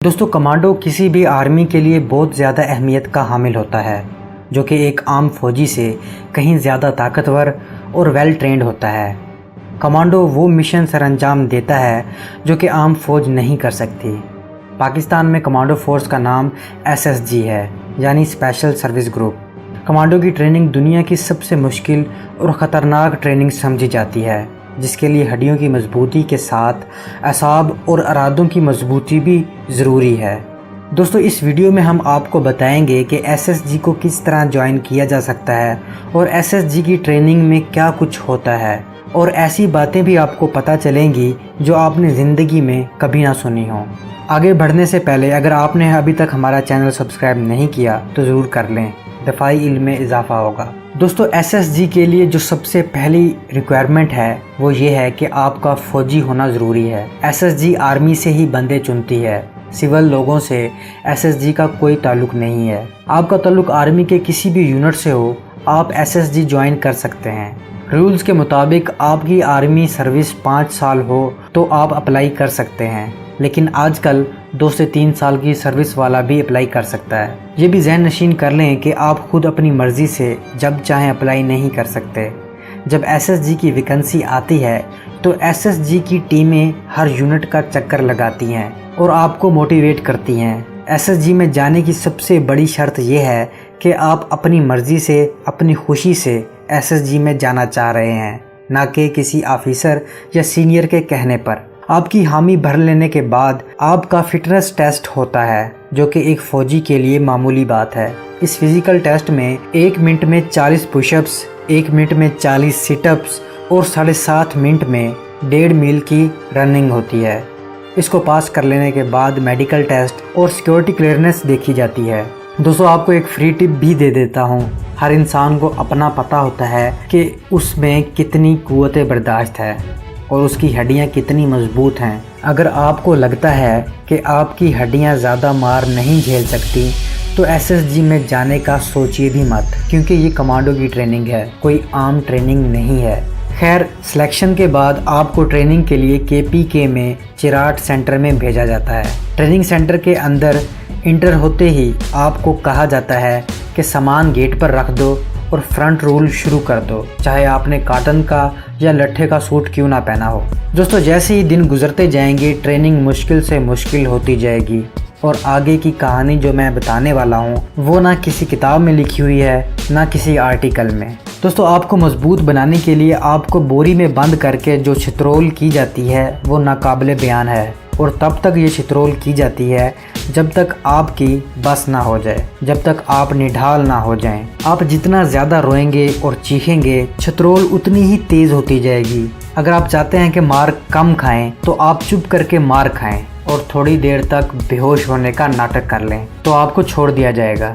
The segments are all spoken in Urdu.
دوستو کمانڈو کسی بھی آرمی کے لیے بہت زیادہ اہمیت کا حامل ہوتا ہے، جو کہ ایک عام فوجی سے کہیں زیادہ طاقتور اور ویل ٹرینڈ ہوتا ہے۔ کمانڈو وہ مشن سر انجام دیتا ہے جو کہ عام فوج نہیں کر سکتی۔ پاکستان میں کمانڈو فورس کا نام SSG ہے، یعنی اسپیشل سروس گروپ۔ کمانڈو کی ٹریننگ دنیا کی سب سے مشکل اور خطرناک ٹریننگ سمجھی جاتی ہے، جس کے لیے ہڈیوں کی مضبوطی کے ساتھ اعصاب اور ارادوں کی مضبوطی بھی ضروری ہے۔ دوستو اس ویڈیو میں ہم آپ کو بتائیں گے کہ SSG کو کس طرح جوائن کیا جا سکتا ہے اور SSG کی ٹریننگ میں کیا کچھ ہوتا ہے، اور ایسی باتیں بھی آپ کو پتہ چلیں گی جو آپ نے زندگی میں کبھی نہ سنی ہوں۔ آگے بڑھنے سے پہلے اگر آپ نے ابھی تک ہمارا چینل سبسکرائب نہیں کیا تو ضرور کر لیں، دفاعی علم میں اضافہ ہوگا۔ دوستو SSG کے لیے جو سب سے پہلی ریکوائرمنٹ ہے وہ یہ ہے کہ آپ کا فوجی ہونا ضروری ہے۔ SSG آرمی سے ہی بندے چنتی ہے، سول لوگوں سے SSG کا کوئی تعلق نہیں ہے۔ آپ کا تعلق آرمی کے کسی بھی یونٹ سے ہو، آپ SSG جوائن کر سکتے ہیں۔ رولز کے مطابق آپ کی آرمی سروس 5 سال ہو تو آپ اپلائی کر سکتے ہیں، لیکن آج کل 2 سے 3 سال کی سروس والا بھی اپلائی کر سکتا ہے۔ یہ بھی ذہن نشین کر لیں کہ آپ خود اپنی مرضی سے جب چاہیں اپلائی نہیں کر سکتے۔ جب SSG کی ویکنسی آتی ہے تو SSG کی ٹیمیں ہر یونٹ کا چکر لگاتی ہیں اور آپ کو موٹیویٹ کرتی ہیں۔ SSG میں جانے کی سب سے بڑی شرط یہ ہے کہ آپ اپنی مرضی سے، اپنی خوشی سے SSG میں جانا چاہ رہے ہیں، نہ کہ کسی آفیسر یا سینئر کے کہنے پر۔ آپ کی حامی بھر لینے کے بعد آپ کا فٹنس ٹیسٹ ہوتا ہے، جو کہ ایک فوجی کے لیے معمولی بات ہے۔ اس فزیکل ٹیسٹ میں 1 منٹ میں 40 پش اپس، 1 منٹ میں 40 سٹ اپس اور 7.5 منٹ میں 1.5 میل کی رننگ ہوتی ہے۔ اس کو پاس کر لینے کے بعد میڈیکل ٹیسٹ اور سیکیورٹی کلیئرنس دیکھی جاتی ہے۔ دوستو آپ کو ایک فری ٹپ بھی دے دیتا ہوں، ہر انسان کو اپنا پتہ ہوتا ہے کہ اس میں کتنی قوت برداشت ہے اور اس کی ہڈیاں کتنی مضبوط ہیں۔ اگر آپ کو لگتا ہے کہ آپ کی ہڈیاں زیادہ مار نہیں جھیل سکتی تو SSG میں جانے کا سوچیے بھی مت، کیونکہ یہ کمانڈو کی ٹریننگ ہے، کوئی عام ٹریننگ نہیں ہے۔ خیر، سلیکشن کے بعد آپ کو ٹریننگ کے لیے KPK میں چراٹ سینٹر میں بھیجا جاتا ہے۔ ٹریننگ سینٹر کے اندر انٹر ہوتے ہی آپ کو کہا جاتا ہے کہ سامان گیٹ پر رکھ دو اور فرنٹ رول شروع کر دو، چاہے آپ نے کاٹن کا یا لٹھے کا سوٹ کیوں نہ پہنا ہو۔ دوستو جیسے ہی دن گزرتے جائیں گے ٹریننگ مشکل سے مشکل ہوتی جائے گی، اور آگے کی کہانی جو میں بتانے والا ہوں وہ نہ کسی کتاب میں لکھی ہوئی ہے نہ کسی آرٹیکل میں۔ دوستو آپ کو مضبوط بنانے کے لیے آپ کو بوری میں بند کر کے جو چھترول کی جاتی ہے وہ ناقابل بیان ہے، اور تب تک یہ چھترول کی جاتی ہے جب تک آپ کی بس نہ ہو جائے، جب تک آپ نڈھال نہ ہو جائیں۔ آپ جتنا زیادہ روئیں گے اور چیخیں گے چھترول اتنی ہی تیز ہوتی جائے گی۔ اگر آپ چاہتے ہیں کہ مار کم کھائیں تو آپ چپ کر کے مار کھائیں اور تھوڑی دیر تک بے ہوش ہونے کا ناٹک کر لیں تو آپ کو چھوڑ دیا جائے گا۔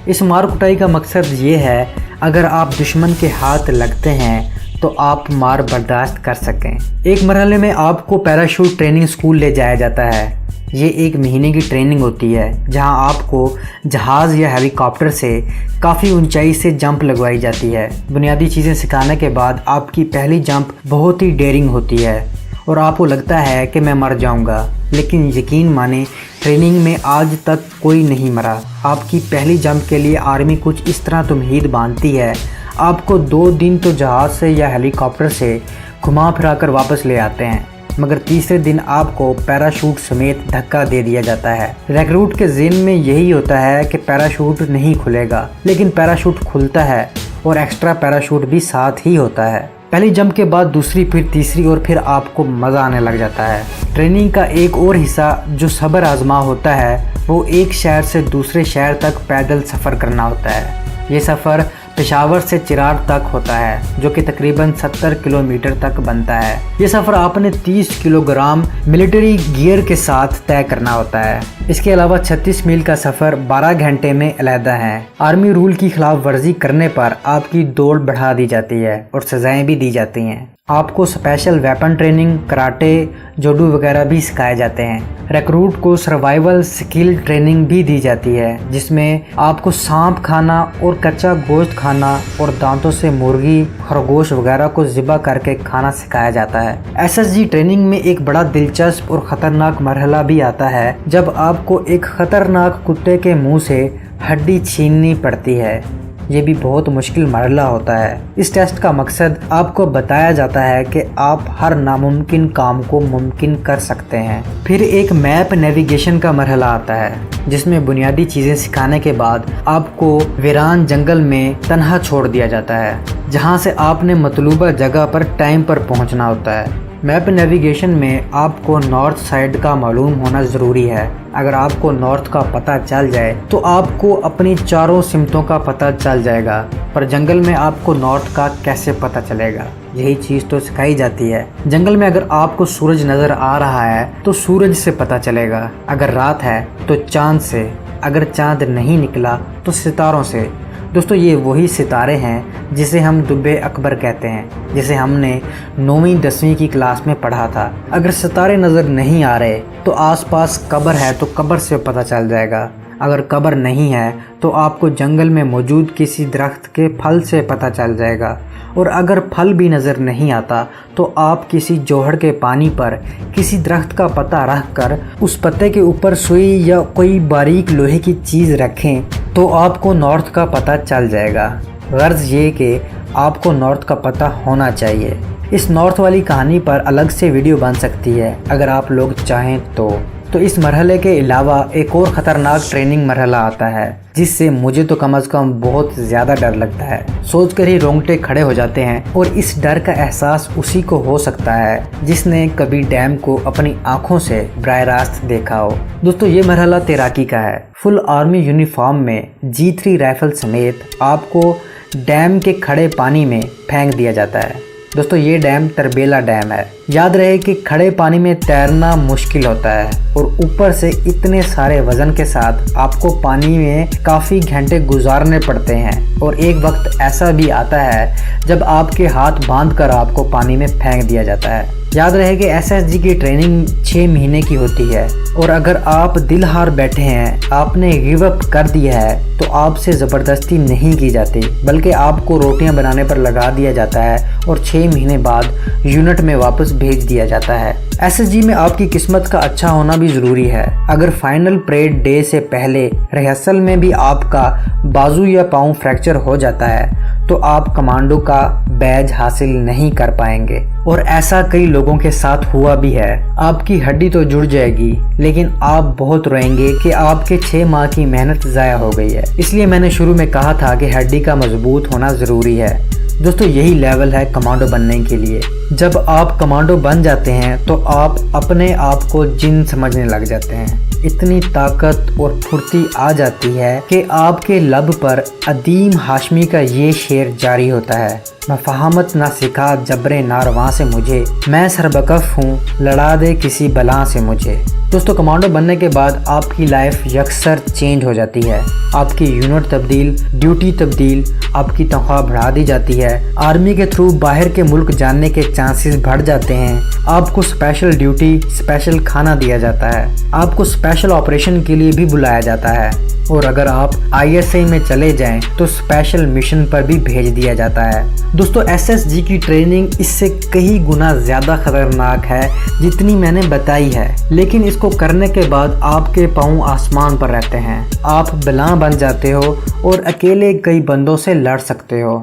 اس مار کٹائی کا مقصد یہ ہے اگر آپ دشمن کے ہاتھ لگتے ہیں تو آپ مار برداشت کر سکیں۔ ایک مرحلے میں آپ کو پیراشوٹ ٹریننگ سکول لے جایا جاتا ہے۔ یہ 1 مہینے کی ٹریننگ ہوتی ہے جہاں آپ کو جہاز یا ہیلی کاپٹر سے کافی اونچائی سے جمپ لگوائی جاتی ہے۔ بنیادی چیزیں سکھانے کے بعد آپ کی پہلی جمپ بہت ہی ڈیئرنگ ہوتی ہے اور آپ کو لگتا ہے کہ میں مر جاؤں گا، لیکن یقین مانیں ٹریننگ میں آج تک کوئی نہیں مرا۔ آپ کی پہلی جمپ کے لیے آرمی کچھ اس طرح تمہید باندھتی ہے، آپ کو 2 دن تو جہاز سے یا ہیلی کاپٹر سے گھما پھرا کر واپس لے آتے ہیں، مگر تیسرے دن آپ کو پیراشوٹ سمیت دھکا دے دیا جاتا ہے۔ ریکروٹ کے ذہن میں یہی ہوتا ہے کہ پیراشوٹ نہیں کھلے گا، لیکن پیراشوٹ کھلتا ہے اور ایکسٹرا پیراشوٹ بھی ساتھ ہی ہوتا ہے۔ پہلی جمپ کے بعد دوسری، پھر تیسری، اور پھر آپ کو مزہ آنے لگ جاتا ہے۔ ٹریننگ کا ایک اور حصہ جو صبر آزما ہوتا ہے وہ ایک شہر سے دوسرے شہر تک پیدل سفر کرنا ہوتا ہے۔ یہ سفر پشاور سے چراٹ تک ہوتا ہے، جو کہ تقریباً 70 کلومیٹر تک بنتا ہے۔ یہ سفر آپ نے 30 کلوگرام ملٹری گیئر کے ساتھ طے کرنا ہوتا ہے۔ اس کے علاوہ 36 میل کا سفر 12 گھنٹے میں علیحدہ ہے۔ آرمی رول کی خلاف ورزی کرنے پر آپ کی دوڑ بڑھا دی جاتی ہے اور سزائیں بھی دی جاتی ہیں۔ آپ کو special weapon training, karate, judo وغیرہ بھی سکھائے جاتے ہیں۔ ریکروٹ کو سروائیول سکل ٹریننگ بھی دی جاتی ہے، جس میں آپ کو سانپ کھانا اور کچا گوشت کھانا اور دانتوں سے مرغی، خرگوش وغیرہ کو ذبح کر کے کھانا سکھایا جاتا ہے۔ SSG ٹریننگ میں ایک بڑا دلچسپ اور خطرناک مرحلہ بھی آتا ہے جب آپ کو ایک خطرناک کتے کے منہ سے ہڈی چھیننی پڑتی ہے۔ یہ بھی بہت مشکل مرحلہ ہوتا ہے۔ اس ٹیسٹ کا مقصد آپ کو بتایا جاتا ہے کہ آپ ہر ناممکن کام کو ممکن کر سکتے ہیں۔ پھر ایک میپ نیویگیشن کا مرحلہ آتا ہے، جس میں بنیادی چیزیں سکھانے کے بعد آپ کو ویران جنگل میں تنہا چھوڑ دیا جاتا ہے، جہاں سے آپ نے مطلوبہ جگہ پر ٹائم پر پہنچنا ہوتا ہے۔ میپ نیویگیشن میں آپ کو نارتھ سائڈ کا معلوم ہونا ضروری ہے۔ اگر آپ کو نارتھ کا پتہ چل جائے تو آپ کو اپنی چاروں سمتوں کا پتہ چل جائے گا، پر جنگل میں آپ کو نارتھ کا کیسے پتہ چلے گا؟ یہی چیز تو سکھائی جاتی ہے۔ جنگل میں اگر آپ کو سورج نظر آ رہا ہے تو سورج سے پتہ چلے گا، اگر رات ہے تو چاند سے، اگر چاند نہیں نکلا تو ستاروں سے۔ دوستو یہ وہی ستارے ہیں جسے ہم دب اکبر کہتے ہیں، جسے ہم نے 9ویں 10ویں کی کلاس میں پڑھا تھا۔ اگر ستارے نظر نہیں آ رہے تو آس پاس قبر ہے تو قبر سے پتہ چل جائے گا، اگر قبر نہیں ہے تو آپ کو جنگل میں موجود کسی درخت کے پھل سے پتہ چل جائے گا، اور اگر پھل بھی نظر نہیں آتا تو آپ کسی جوہڑ کے پانی پر کسی درخت کا پتہ رکھ کر اس پتے کے اوپر سوئی یا کوئی باریک لوہے کی چیز رکھیں تو آپ کو نارتھ کا پتہ چل جائے گا۔ غرض یہ کہ آپ کو نارتھ کا پتہ ہونا چاہیے۔ اس نارتھ والی کہانی پر الگ سے ویڈیو بن سکتی ہے اگر آپ لوگ چاہیں تو اس مرحلے کے علاوہ ایک اور خطرناک ٹریننگ مرحلہ آتا ہے، جس سے مجھے تو کم از کم بہت زیادہ ڈر لگتا ہے۔ سوچ کر ہی رونگٹے کھڑے ہو جاتے ہیں، اور اس ڈر کا احساس اسی کو ہو سکتا ہے جس نے کبھی ڈیم کو اپنی آنکھوں سے براہ راست دیکھا ہو۔ دوستو یہ مرحلہ تیراکی کا ہے۔ فل آرمی یونیفارم میں G3 رائفل سمیت آپ کو ڈیم کے کھڑے پانی میں پھینک دیا جاتا ہے۔ دوستو یہ ڈیم تربیلا ڈیم ہے۔ یاد رہے کہ کھڑے پانی میں تیرنا مشکل ہوتا ہے، اور اوپر سے اتنے سارے وزن کے ساتھ آپ کو پانی میں کافی گھنٹے گزارنے پڑتے ہیں، اور ایک وقت ایسا بھی آتا ہے جب آپ کے ہاتھ باندھ کر آپ کو پانی میں پھینک دیا جاتا ہے۔ یاد رہے کہ SSG کی ٹریننگ 6 مہینے کی ہوتی ہے، اور اگر آپ دل ہار بیٹھے ہیں، آپ نے گیو اپ کر دیا ہے، تو آپ سے زبردستی نہیں کی جاتی، بلکہ آپ کو روٹیاں بنانے پر لگا دیا جاتا ہے اور 6 مہینے بعد یونٹ میں واپس بھیج دیا جاتا ہے۔ SSG میں آپ کی قسمت کا اچھا ہونا بھی ضروری ہے۔ اگر فائنل پریڈ ڈے سے پہلے ریہرسل میں بھی آپ کا بازو یا پاؤں فریکچر ہو جاتا ہے تو آپ کمانڈو کا بیج حاصل نہیں کر پائیں گے، اور ایسا کئی لوگوں کے ساتھ ہوا بھی ہے۔ آپ کی ہڈی تو جڑ جائے گی، لیکن آپ بہت روئیں گے کہ آپ کے 6 ماہ کی محنت ضائع ہو گئی ہے۔ اس لیے میں نے شروع میں کہا تھا کہ ہڈی کا مضبوط ہونا ضروری ہے۔ دوستو یہی لیول ہے کمانڈو بننے کے لیے۔ جب آپ کمانڈو بن جاتے ہیں تو آپ اپنے آپ کو جن سمجھنے لگ جاتے ہیں۔ اتنی طاقت اور پھرتی آ جاتی ہے کہ آپ کے لب پر عدیم ہاشمی کا یہ شعر جاری ہوتا ہے، نہ فہامت نہ سکھا جبر نارواں سے مجھے، میں سربکف ہوں لڑا دے کسی بلا سے مجھے۔ دوستو کمانڈو بننے کے بعد آپ کی لائف یکسر چینج ہو جاتی ہے۔ آپ کی یونٹ تبدیل، ڈیوٹی تبدیل، آپ کی تنخواہ بڑھا دی جاتی ہے، آرمی کے تھرو باہر کے ملک جانے کے چانسز بڑھ جاتے ہیں، آپ کو اسپیشل ڈیوٹی، اسپیشل کھانا دیا جاتا ہے، آپ کو اسپیشل آپریشن کے لیے بھی بلایا جاتا ہے، اور اگر آپ ISI میں چلے جائیں تو اسپیشل مشن پر بھی بھیج دیا جاتا ہے۔ دوستو SSG کی ٹریننگ اس سے کئی گنا زیادہ خطرناک ہے جتنی میں نے بتائی ہے، لیکن اس کو کرنے کے بعد آپ کے پاؤں آسمان پر رہتے ہیں، آپ بلاں بن جاتے ہو اور اکیلے کئی بندوں سے لڑ سکتے ہو۔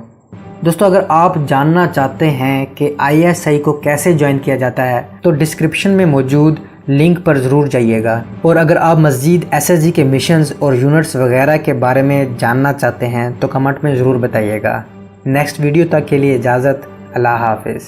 دوستو اگر آپ جاننا چاہتے ہیں کہ ISI کو کیسے جوائن کیا جاتا ہے تو ڈسکرپشن میں موجود لنک پر ضرور جائیے گا، اور اگر آپ مزید SSG کے مشنز اور یونٹس وغیرہ کے بارے میں جاننا چاہتے ہیں تو کمنٹ میں ضرور بتائیے گا۔ نیکسٹ ویڈیو تک کے لیے اجازت، اللہ حافظ۔